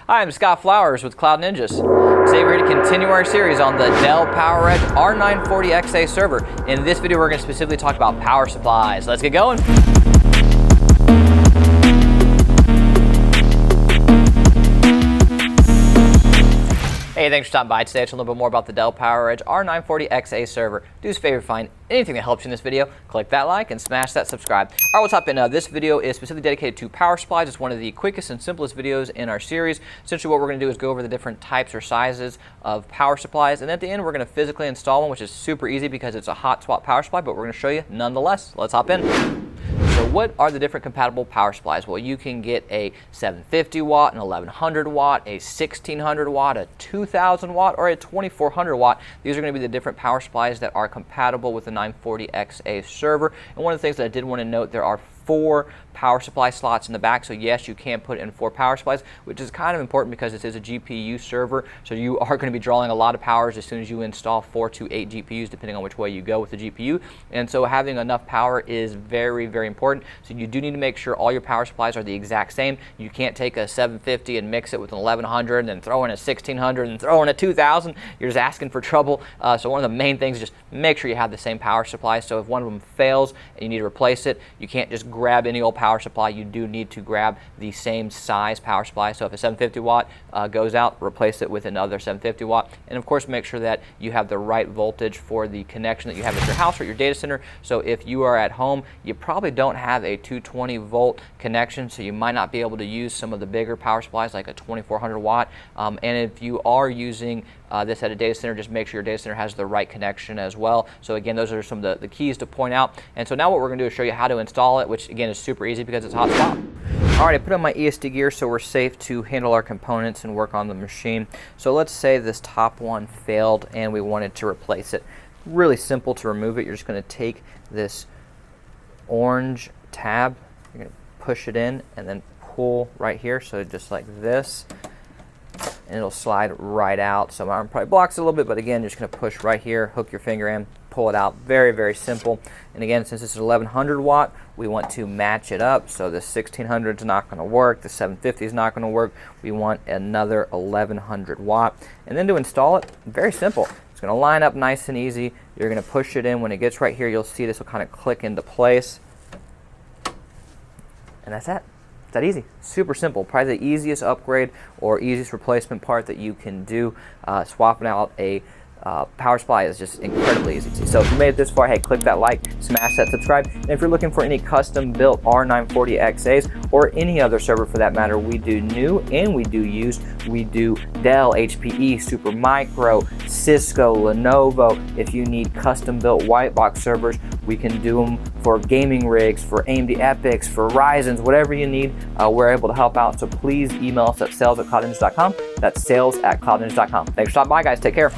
Hi, I'm Scott Flowers with Cloud Ninjas. Today we're going to continue our series on the Dell PowerEdge R940xa server. In this video we're going to specifically talk about power supplies. Let's get going. Hey, thanks for stopping by today to learn a little bit more about the Dell PowerEdge R940xa server. Do us a favor, find anything that helps you in this video, click that like and smash that subscribe. All right, what's up? This video is specifically dedicated to power supplies. It's one of the quickest and simplest videos in our series. Essentially what we're going to do is go over the different types or sizes of power supplies, and at the end we're going to physically install one, which is super easy because it's a hot swap power supply, but we're going to show you nonetheless. Let's hop in. So what are the different compatible power supplies? Well, you can get a 750 watt, an 1100 watt, a 1600 watt, a 2000 watt, or a 2400 watt. These are going to be the different power supplies that are compatible with the 940xa server. And one of the things that I did want to note, there are 4 power supply slots in the back, so yes, you can put in 4 power supplies, which is kind of important because this is a GPU server, so you are going to be drawing a lot of powers as soon as you install 4 to 8 GPUs, depending on which way you go with the GPU. And so having enough power is very, very important. So you do need to make sure all your power supplies are the exact same. You can't take a 750 and mix it with an 1100 and then throw in a 1600 and throw in a 2000. You're just asking for trouble. So one of the main things is just make sure you have the same power supply. So if one of them fails and you need to replace it, you can't just grab any old power supply. You do need to grab the same size power supply. So if a 750 watt goes out, replace it with another 750 watt. And of course, make sure that you have the right voltage for the connection that you have at your house or your data center. So if you are at home, you probably don't have a 220 volt connection, so you might not be able to use some of the bigger power supplies like a 2400 watt. And if you are using this at a data center, just make sure your data center has the right connection as well. So again, those are some of the keys to point out. And so now what we're going to do is show you how to install it, which again is super easy because it's a hot swap. All right, I put on my ESD gear so we're safe to handle our components and work on the machine. So let's say this top one failed and we wanted to replace it. Really simple to remove it. You're just going to take this orange tab, you're going to push it in and then pull right here, so just like this, and it'll slide right out. So my arm probably blocks it a little bit, but again, you're just going to push right here, hook your finger in, pull it out. Very, very simple. And again, since this is 1100 watt, we want to match it up. So the 1600 is not going to work, the 750 is not going to work. We want another 1100 watt. And then to install it, very simple. It's going to line up nice and easy. You're going to push it in. When it gets right here, you'll see this will kind of click into place. And that's it. It's that easy. Super simple. Probably the easiest upgrade or easiest replacement part that you can do. Swapping out a power supply is just incredibly easy. So if you made it this far, hey, click that like, smash that subscribe. And if you're looking for any custom built R940xas or any other server for that matter, we do new and we do used. We do Dell, HPE, Supermicro, Cisco, Lenovo. If you need custom built white box servers, we can do them for gaming rigs, for AMD Epics, for Ryzen's, whatever you need, we're able to help out. So please email us at sales@cloudninjas.com. That's sales@cloudninjas.com. Thanks for stopping by, guys. Take care.